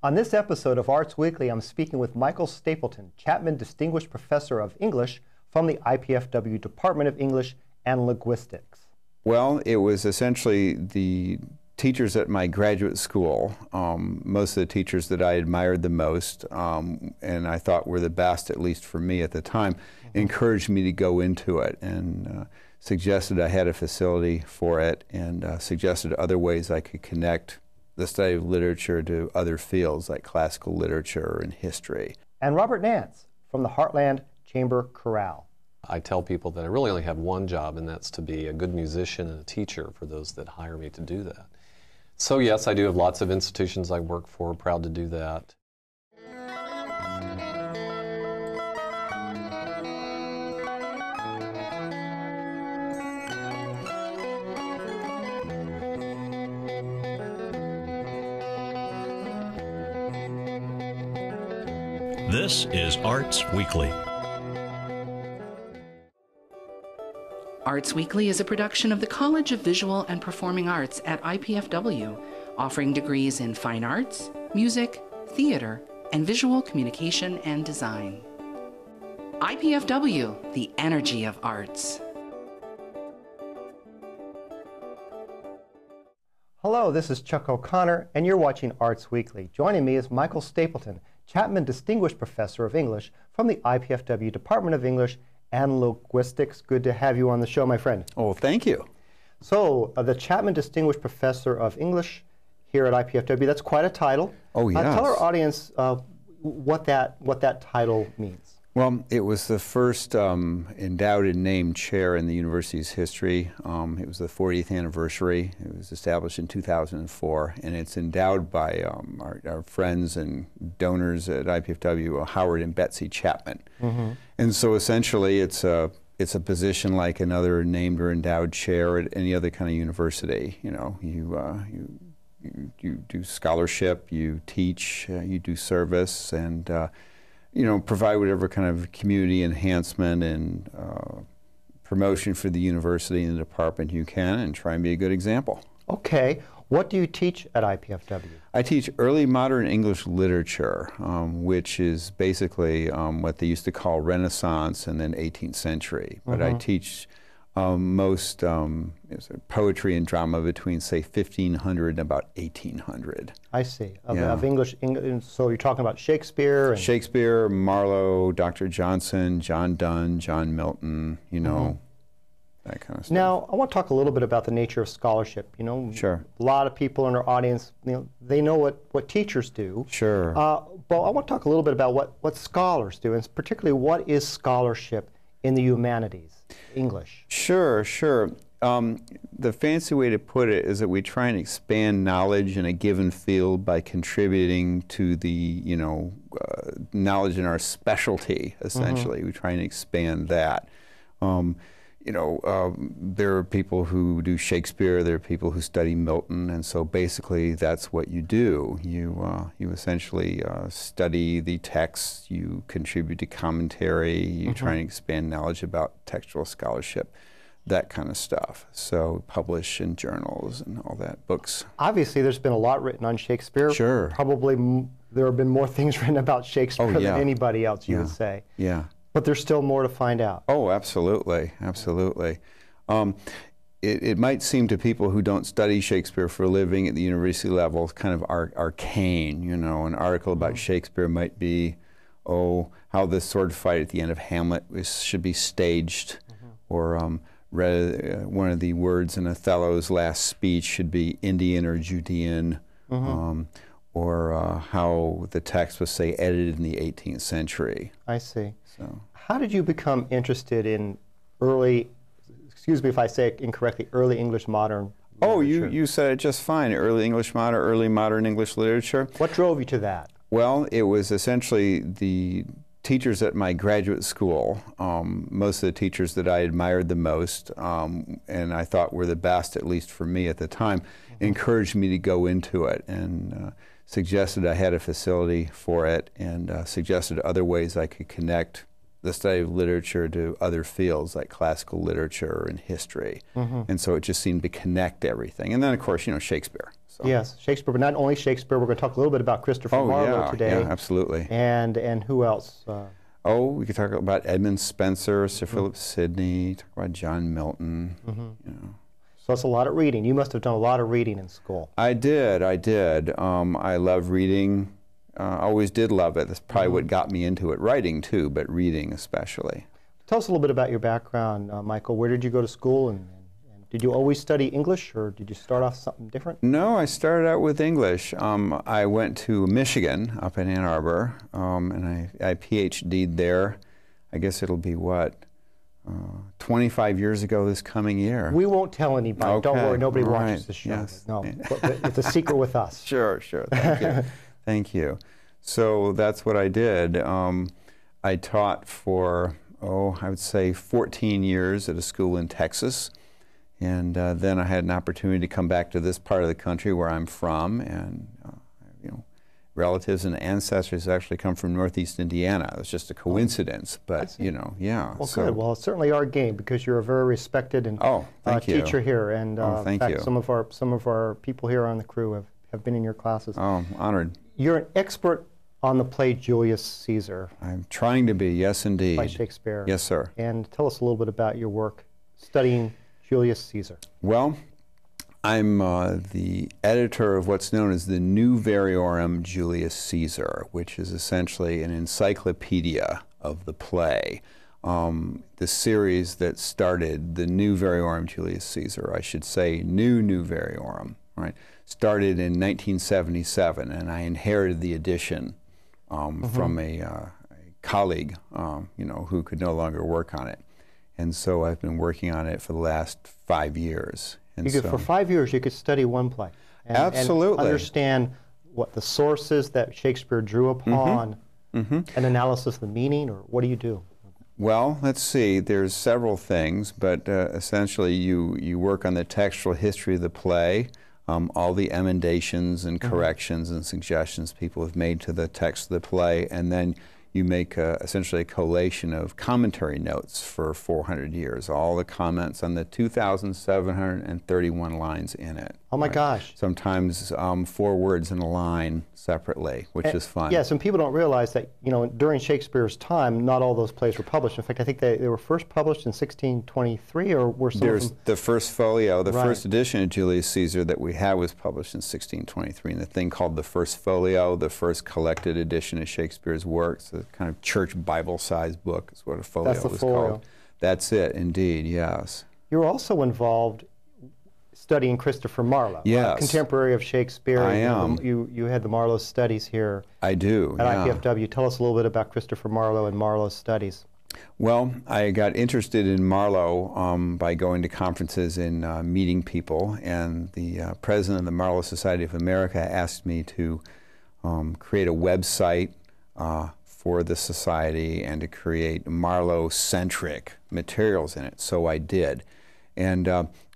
On this episode of Arts Weekly, I'm speaking with Michael Stapleton, Chapman Distinguished Professor of English from the IPFW Department of English and Linguistics. Well, it was essentially the teachers at my graduate school, most of the teachers that I admired the most and I thought were the best, at least for me at the time, encouraged me to go into it and suggested I had a facility for it and suggested other ways I could connect the study of literature to other fields like classical literature and history. And Robert Nance from the Heartland Chamber Chorale. I tell people that I really only have one job, and that's to be a good musician and a teacher for those that hire me to do that. So yes, I do have lots of institutions I work for, proud to do that. This is Arts Weekly. Arts Weekly is a production of the College of Visual and Performing Arts at IPFW, offering degrees in fine arts, music, theater, and visual communication and design. IPFW, the energy of arts. Hello, this is Chuck O'Connor, and you're watching Arts Weekly. Joining me is Michael Stapleton, Chapman Distinguished Professor of English from the IPFW Department of English and Linguistics. Good to have you on the show, my friend. Oh, thank you. So, the Chapman Distinguished Professor of English here at IPFW, that's quite a title. Oh, yes. Tell our audience what that title means. Well, it was the first endowed and named chair in the university's history. It was the 40th anniversary. It was established in 2004, and it's endowed by our friends and donors at IPFW, Howard and Betsy Chapman. And so essentially it's a position like another named or endowed chair at any other kind of university. You know, you do scholarship, you teach, you do service, and you know, provide whatever kind of community enhancement and promotion for the university and the department you can, and try and be a good example. Okay. What do you teach at IPFW? I teach early modern English literature, which is basically what they used to call Renaissance and then 18th century. But I teach most poetry and drama between, say, 1500 and about 1800. I see. Of English, so you're talking about Shakespeare? And Shakespeare, Marlowe, Dr. Johnson, John Donne, John Milton, you know, that kind of stuff. Now, I want to talk a little bit about the nature of scholarship. You know, sure. A lot of people in our audience, you know, they know what teachers do. Sure. But I want to talk a little bit about what scholars do, and particularly what is scholarship in the humanities, English. Sure, sure. The fancy way to put it is that we try and expand knowledge in a given field by contributing to the, you know, knowledge in our specialty, essentially. We try and expand that. You know, there are people who do Shakespeare, there are people who study Milton, and so basically that's what you do. You essentially study the text, you contribute to commentary, you try and expand knowledge about textual scholarship, that kind of stuff. So publish in journals and all that, books. Obviously there's been a lot written on Shakespeare. Sure. Probably there have been more things written about Shakespeare than anybody else, you would say. Yeah. But there's still more to find out. Oh, absolutely, absolutely. It might seem to people who don't study Shakespeare for a living at the university level kind of arcane, you know. An article about Shakespeare might be, oh, how the sword fight at the end of Hamlet should be staged, or one of the words in Othello's last speech should be Indian or Judean, or how the text was, say, edited in the 18th century. I see. So, how did you become interested in early, excuse me if I say it incorrectly, early English modern literature? Oh, you said it just fine, early modern English literature. What drove you to that? Well, it was essentially the teachers at my graduate school, most of the teachers that I admired the most and I thought were the best, at least for me at the time, encouraged me to go into it and suggested I had a facility for it and suggested other ways I could connect the study of literature to other fields like classical literature and history. And so it just seemed to connect everything. And then, of course, you know, Shakespeare. So. Yes, Shakespeare, but not only Shakespeare. We're going to talk a little bit about Christopher Marlowe today. Yeah, absolutely. And who else? Oh, we could talk about Edmund Spenser, Sir Philip Sidney, talk about John Milton. You know. So that's a lot of reading. You must have done a lot of reading in school. I did. I love reading. Always did love it. That's probably what got me into it. Writing too, but reading especially. Tell us a little bit about your background, Michael. Where did you go to school, and did you always study English, or did you start off something different? No, I started out with English. I went to Michigan, up in Ann Arbor, and I PhD'd there. I guess it'll be what? 25 years ago this coming year. We won't tell anybody. Okay. Don't worry, nobody watches the show. Yes. No, it's a secret with us. Sure. Thank you. Thank you. So that's what I did. I taught for, I would say 14 years at a school in Texas. And then I had an opportunity to come back to this part of the country where I'm from. And, you know, relatives and ancestors actually come from Northeast Indiana. It was just a coincidence, but, you know, yeah. Well, good. Well, it's certainly our game, because you're a very respected and teacher here. And in fact, some of our people here on the crew have been in your classes. Oh, honored. You're an expert on the play Julius Caesar. I'm trying to be, yes, indeed. By Shakespeare. Yes, sir. And tell us a little bit about your work studying Julius Caesar. Well, I'm the editor of what's known as the New Variorum Julius Caesar, which is essentially an encyclopedia of the play. The series that started the New Variorum Julius Caesar, I should say New Variorum, right, started in 1977, and I inherited the edition from a colleague, you know, who could no longer work on it. And so I've been working on it for the last 5 years. And for 5 years, you could study one play. Absolutely. And understand what the sources that Shakespeare drew upon, an analysis of the meaning, or what do you do? Well, let's see. There's several things, but essentially you work on the textual history of the play, all the emendations and corrections and suggestions people have made to the text of the play, and then you make essentially a collation of commentary notes for 400 years, all the comments on the 2,731 lines in it. Oh my gosh. Sometimes 4 words in a line separately, which is fun. Yes, and people don't realize that, you know, during Shakespeare's time, not all those plays were published. In fact, I think they were first published in 1623, or were some There's of them... the first folio, the first edition of Julius Caesar that we had was published in 1623, and the thing called the first folio, the first collected edition of Shakespeare's works, a kind of church Bible-sized book is what a folio was called. That's it, indeed, yes. You're also involved studying Christopher Marlowe, yes, contemporary of Shakespeare. I am. You had the Marlow Studies here. I do. At IPFW. Tell us a little bit about Christopher Marlowe and Marlow Studies. Well, I got interested in Marlowe by going to conferences and meeting people, and the president of the Marlow Society of America asked me to create a website for the society and to create Marlowe-centric materials in it. So I did. And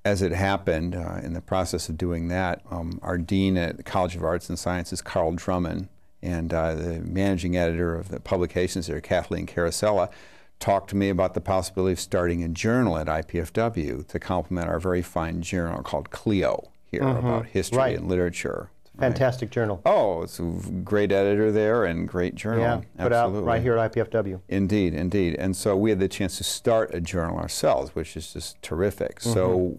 as it happened, in the process of doing that, our dean at the College of Arts and Sciences, Carl Drummond, and the managing editor of the publications there, Kathleen Carosella, talked to me about the possibility of starting a journal at IPFW to complement our very fine journal called Clio here about history and literature. Fantastic journal. Oh, it's a great editor there and great journal. Yeah, put out right here at IPFW. Indeed, indeed. And so we had the chance to start a journal ourselves, which is just terrific. So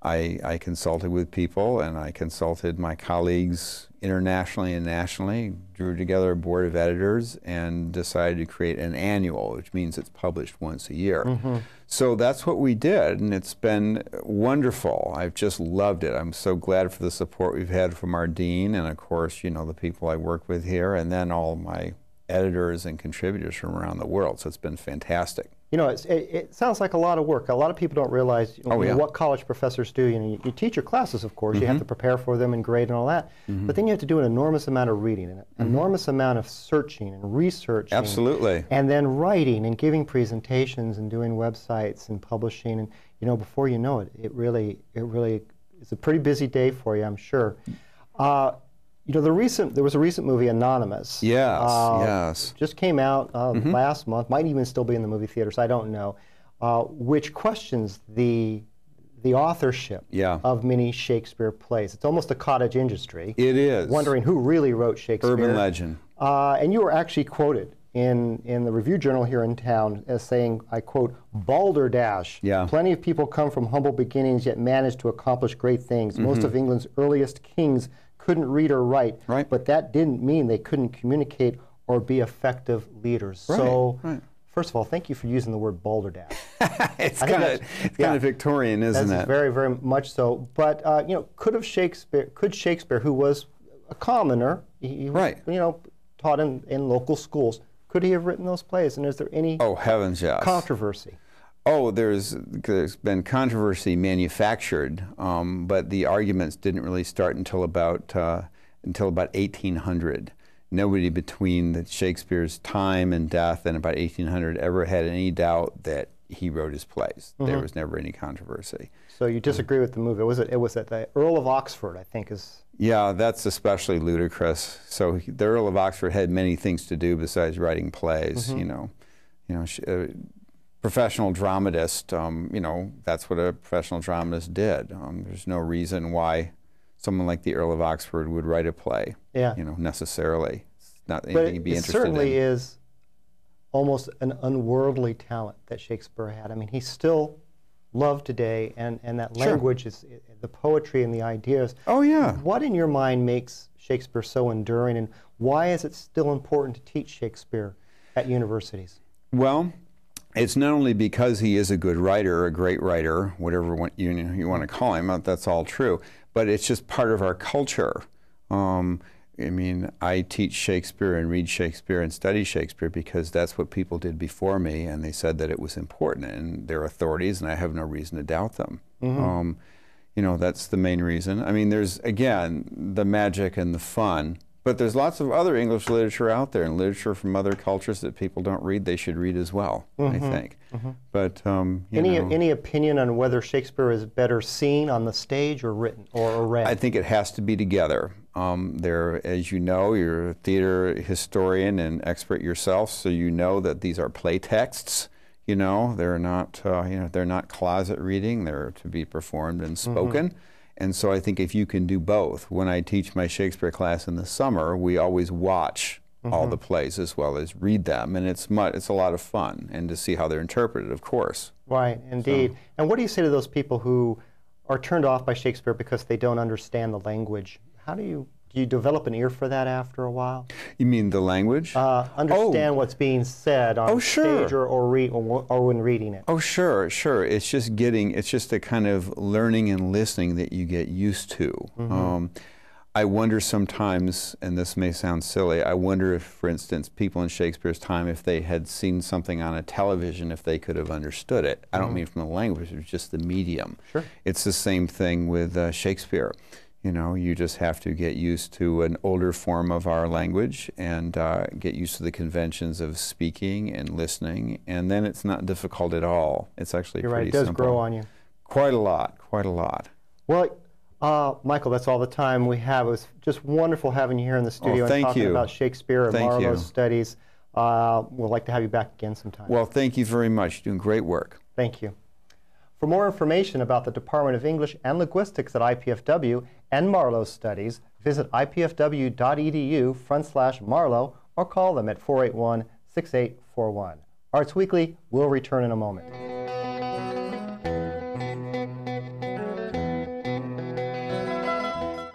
I consulted with people, and I consulted my colleagues internationally and nationally, drew together a board of editors, and decided to create an annual, which means it's published once a year. So that's what we did, and it's been wonderful. I've just loved it. I'm so glad for the support we've had from our dean, and of course, you know, the people I work with here, and then all my editors and contributors from around the world. So it's been fantastic. You know, it sounds like a lot of work. A lot of people don't realize what college professors do. You know, you teach your classes, of course. You have to prepare for them and grade and all that. But then you have to do an enormous amount of reading, an enormous amount of searching and researching. Absolutely. And then writing and giving presentations and doing websites and publishing. And, you know, before you know it, it really is a pretty busy day for you, I'm sure. You know, there was a recent movie, Anonymous. Yes, yes. Just came out last month, might even still be in the movie theaters, I don't know, which questions the authorship of many Shakespeare plays. It's almost a cottage industry. It is. Wondering who really wrote Shakespeare. Urban legend. And you were actually quoted in the Review Journal here in town as saying, I quote, "Balderdash. Yeah. Plenty of people come from humble beginnings yet manage to accomplish great things. Most of England's earliest kings couldn't read or write, but that didn't mean they couldn't communicate or be effective leaders." So, first of all, thank you for using the word balderdash. It's kind of Victorian, isn't it? Very, very much so. But you know, could Shakespeare, who was a commoner, he was, you know, taught in local schools, could he have written those plays? And is there any heavens, yes. controversy? Oh, there's been controversy manufactured, but the arguments didn't really start until about 1800. Nobody between Shakespeare's time and death and about 1800 ever had any doubt that he wrote his plays. There was never any controversy. So you disagree with the movie? It was at the Earl of Oxford, I think, is. Yeah, that's especially ludicrous. So the Earl of Oxford had many things to do besides writing plays. Professional dramatist. You know, that's what a professional dramatist did. There's no reason why someone like the Earl of Oxford would write a play. Yeah. You know, necessarily. It's not anything to be interested in. It certainly is almost an unworldly talent that Shakespeare had. I mean, he's still loved today, and that language is the poetry and the ideas. Oh yeah. What in your mind makes Shakespeare so enduring, and why is it still important to teach Shakespeare at universities? Well, it's not only because he is a good writer, a great writer, whatever you want to call him, that's all true, but it's just part of our culture. I mean, I teach Shakespeare and read Shakespeare and study Shakespeare because that's what people did before me, and they said that it was important, and they're authorities, and I have no reason to doubt them. You know, that's the main reason. I mean, there's, again, the magic and the fun, but there's lots of other English literature out there, and literature from other cultures that people don't read, they should read as well, I think. But, any opinion on whether Shakespeare is better seen on the stage or written or read? I think it has to be together. As you know, you're a theater historian and expert yourself, so you know that these are play texts. You know, they're not, they're not closet reading. They're to be performed and spoken. And so I think if you can do both, when I teach my Shakespeare class in the summer, we always watch all the plays as well as read them, and it's a lot of fun, and to see how they're interpreted, of course. Right, indeed. So, and what do you say to those people who are turned off by Shakespeare because they don't understand the language? How do you develop an ear for that after a while? You mean the language? Understand what's being said on stage or when reading it. Oh, sure. It's just a kind of learning and listening that you get used to. I wonder sometimes, and this may sound silly, I wonder if, for instance, people in Shakespeare's time, if they had seen something on a television, if they could have understood it. I don't mean from the language, it's just the medium. Sure. It's the same thing with Shakespeare. You know, you just have to get used to an older form of our language and get used to the conventions of speaking and listening, and then it's not difficult at all. It's actually pretty simple. It does grow on you. Quite a lot, quite a lot. Well, Michael, that's all the time we have. It was just wonderful having you here in the studio and talking about Shakespeare and Marlow Studies. We'd like to have you back again sometime. Well, thank you very much. You're doing great work. Thank you. For more information about the Department of English and Linguistics at IPFW and Marlow Studies, visit ipfw.edu/Marlow or call them at 481-6841. Arts Weekly will return in a moment.